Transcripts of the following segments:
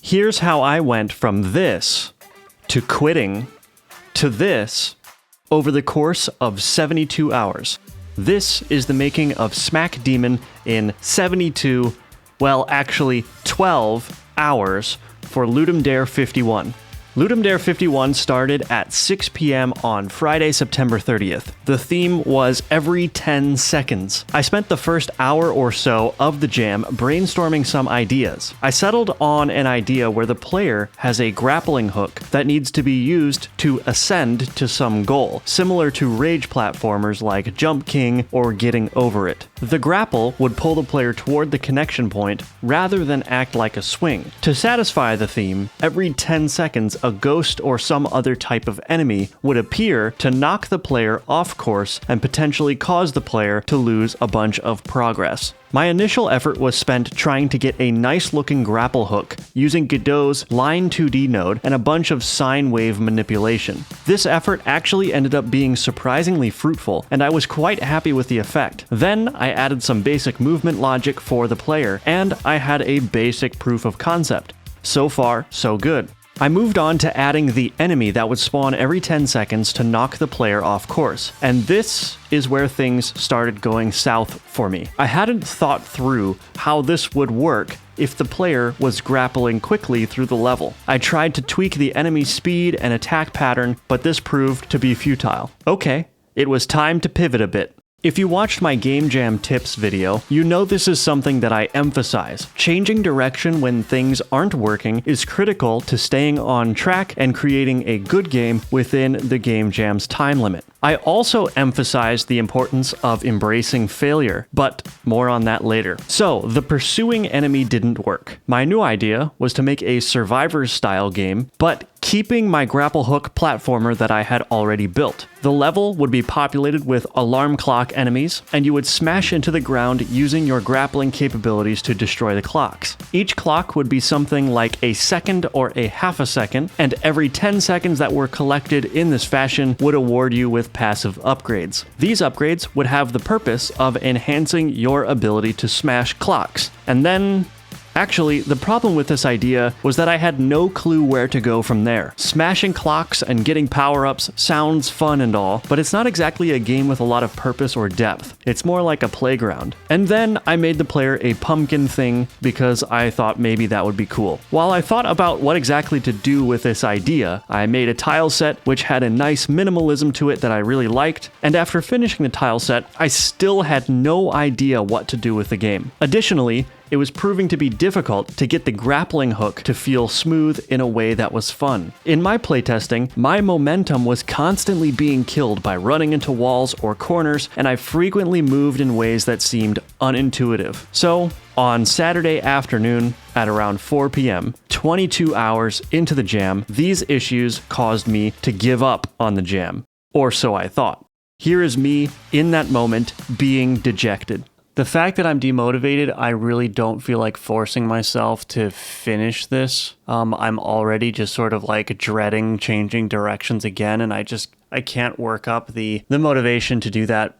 Here's how I went from this to quitting to this over the course of 72 hours. This is the making of Smack Demon in 72, well, actually 12 hours for Ludum Dare 51. Ludum Dare 51 started at 6 p.m. on Friday, September 30th. The theme was every 10 seconds. I spent the first hour or so of the jam brainstorming some ideas. I settled on an idea where the player has a grappling hook that needs to be used to ascend to some goal, similar to rage platformers like Jump King or Getting Over It. The grapple would pull the player toward the connection point rather than act like a swing. To satisfy the theme, every 10 seconds a ghost or some other type of enemy would appear to knock the player off course and potentially cause the player to lose a bunch of progress. My initial effort was spent trying to get a nice looking grapple hook using Godot's Line 2D node and a bunch of sine wave manipulation. This effort actually ended up being surprisingly fruitful, and I was quite happy with the effect. Then I added some basic movement logic for the player, and I had a basic proof of concept. So far, so good. I moved on to adding the enemy that would spawn every 10 seconds to knock the player off course. And this is where things started going south for me. I hadn't thought through how this would work if the player was grappling quickly through the level. I tried to tweak the enemy's speed and attack pattern, but this proved to be futile. Okay, it was time to pivot a bit. If you watched my Game Jam tips video, you know this is something that I emphasize. Changing direction when things aren't working is critical to staying on track and creating a good game within the Game Jam's time limit. I also emphasize the importance of embracing failure, but more on that later. So, the pursuing enemy didn't work. My new idea was to make a Survivors style game, but keeping my grapple hook platformer that I had already built. The level would be populated with alarm clock enemies, and you would smash into the ground using your grappling capabilities to destroy the clocks. Each clock would be something like a second or a half a second, and every 10 seconds that were collected in this fashion would award you with passive upgrades. These upgrades would have the purpose of enhancing your ability to smash clocks, and then actually, the problem with this idea was that I had no clue where to go from there. Smashing clocks and getting power-ups sounds fun and all, but it's not exactly a game with a lot of purpose or depth. It's more like a playground. And then I made the player a pumpkin thing because I thought maybe that would be cool. While I thought about what exactly to do with this idea, I made a tile set which had a nice minimalism to it that I really liked, and after finishing the tile set, I still had no idea what to do with the game. Additionally, it was proving to be difficult to get the grappling hook to feel smooth in a way that was fun. In my playtesting, my momentum was constantly being killed by running into walls or corners, and I frequently moved in ways that seemed unintuitive. So, on Saturday afternoon at around 4 p.m., 22 hours into the jam, these issues caused me to give up on the jam. Or so I thought. Here is me in that moment being dejected. The fact that I'm demotivated, I really don't feel like forcing myself to finish this. I'm already just sort of like dreading changing directions again, and I can't work up the motivation to do that.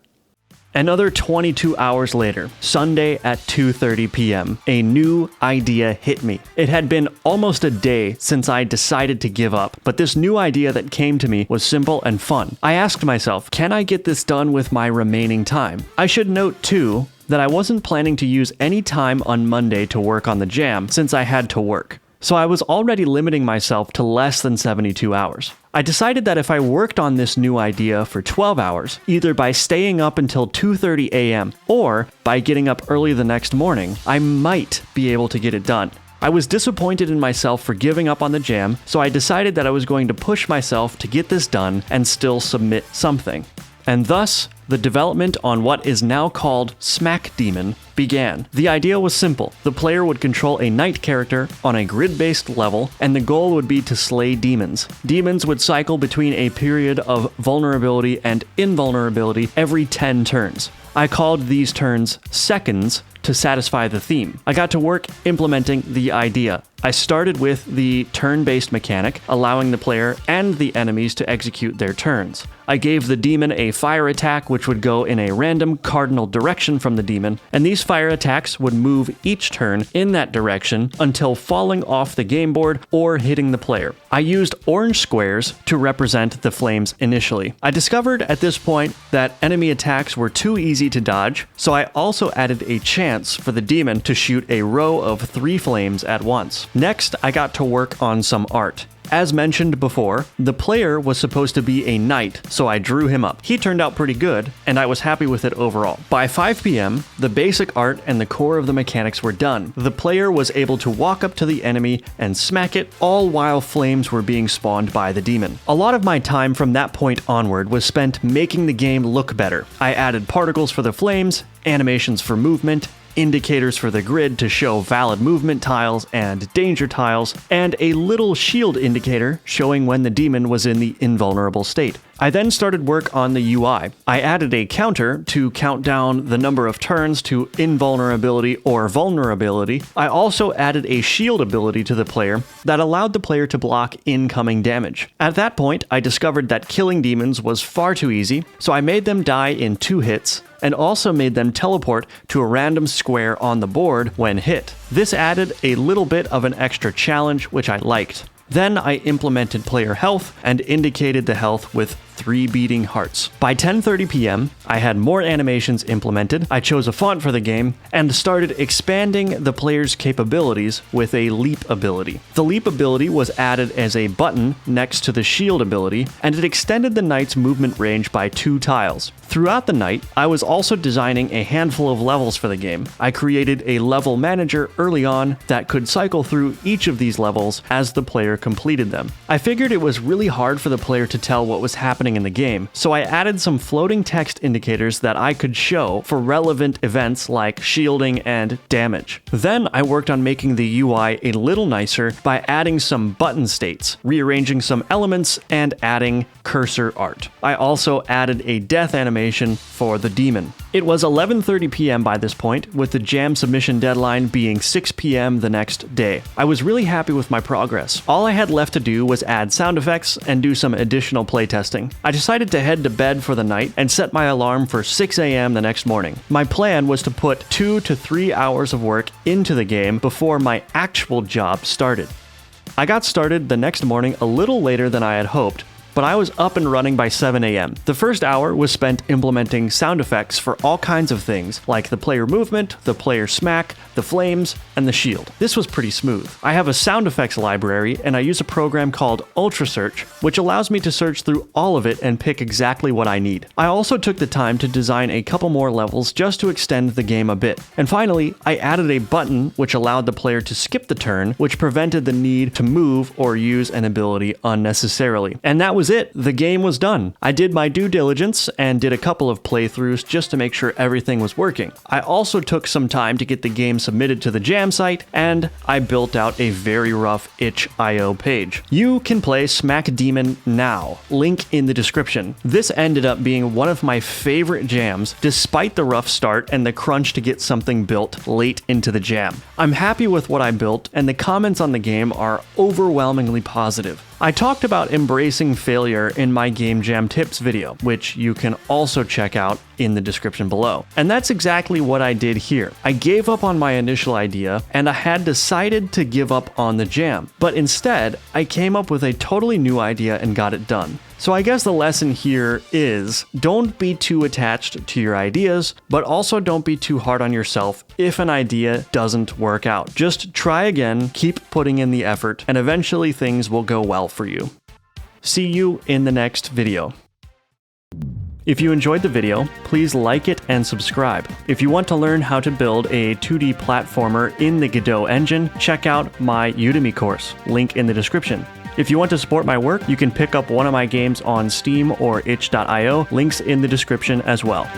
Another 22 hours later, Sunday at 2:30 p.m., a new idea hit me. It had been almost a day since I decided to give up, but this new idea that came to me was simple and fun. I asked myself, can I get this done with my remaining time? I should note too that I wasn't planning to use any time on Monday to work on the jam since I had to work. So I was already limiting myself to less than 72 hours. I decided that if I worked on this new idea for 12 hours, either by staying up until 2:30 a.m. or by getting up early the next morning, I might be able to get it done. I was disappointed in myself for giving up on the jam, so I decided that I was going to push myself to get this done and still submit something. And thus, the development on what is now called Smack Demon began. The idea was simple. The player would control a knight character on a grid-based level, and the goal would be to slay demons. Demons would cycle between a period of vulnerability and invulnerability every 10 turns. I called these turns seconds to satisfy the theme. I got to work implementing the idea. I started with the turn-based mechanic, allowing the player and the enemies to execute their turns. I gave the demon a fire attack which would go in a random cardinal direction from the demon, and these fire attacks would move each turn in that direction until falling off the game board or hitting the player. I used orange squares to represent the flames initially. I discovered at this point that enemy attacks were too easy to dodge, so I also added a chance for the demon to shoot a row of 3 flames at once. Next, I got to work on some art. As mentioned before, the player was supposed to be a knight, so I drew him up. He turned out pretty good, and I was happy with it overall. By 5 p.m., the basic art and the core of the mechanics were done. The player was able to walk up to the enemy and smack it, all while flames were being spawned by the demon. A lot of my time from that point onward was spent making the game look better. I added particles for the flames, animations for movement, indicators for the grid to show valid movement tiles and danger tiles, and a little shield indicator showing when the demon was in the invulnerable state. I then started work on the UI. I added a counter to count down the number of turns to invulnerability or vulnerability. I also added a shield ability to the player that allowed the player to block incoming damage. At that point, I discovered that killing demons was far too easy, so I made them die in 2 hits, and also made them teleport to a random square on the board when hit. This added a little bit of an extra challenge, which I liked. Then I implemented player health and indicated the health with 3 beating hearts. By 10:30 p.m., I had more animations implemented, I chose a font for the game, and started expanding the player's capabilities with a leap ability. The leap ability was added as a button next to the shield ability, and it extended the knight's movement range by 2 tiles. Throughout the night, I was also designing a handful of levels for the game. I created a level manager early on that could cycle through each of these levels as the player completed them. I figured it was really hard for the player to tell what was happening in the game, so I added some floating text indicators that I could show for relevant events like shielding and damage. Then I worked on making the UI a little nicer by adding some button states, rearranging some elements, and adding cursor art. I also added a death animation for the demon. It was 11:30 p.m. by this point, with the jam submission deadline being 6 p.m. the next day. I was really happy with my progress. All I had left to do was add sound effects and do some additional playtesting. I decided to head to bed for the night and set my alarm for 6 a.m. the next morning. My plan was to put 2 to 3 hours of work into the game before my actual job started. I got started the next morning a little later than I had hoped, but I was up and running by 7 a.m. The first hour was spent implementing sound effects for all kinds of things, like the player movement, the player smack, the flames, and the shield. This was pretty smooth. I have a sound effects library, and I use a program called Ultra Search, which allows me to search through all of it and pick exactly what I need. I also took the time to design a couple more levels just to extend the game a bit. And finally, I added a button which allowed the player to skip the turn, which prevented the need to move or use an ability unnecessarily. And that was it. The game was done. I did my due diligence and did a couple of playthroughs just to make sure everything was working. I also took some time to get the game submitted to the jam site, and I built out a very rough itch.io page. You can play Smack Demon now, link in the description. This ended up being one of my favorite jams, despite the rough start and the crunch to get something built late into the jam. I'm happy with what I built, and the comments on the game are overwhelmingly positive. I talked about embracing failure in my Game Jam Tips video, which you can also check out in the description below. And that's exactly what I did here. I gave up on my initial idea, and I had decided to give up on the jam. But instead, I came up with a totally new idea and got it done. So I guess the lesson here is, don't be too attached to your ideas, but also don't be too hard on yourself if an idea doesn't work out. Just try again, keep putting in the effort, and eventually things will go well for you. See you in the next video. If you enjoyed the video, please like it and subscribe. If you want to learn how to build a 2D platformer in the Godot engine, check out my Udemy course, link in the description. If you want to support my work, you can pick up one of my games on Steam or itch.io, links in the description as well.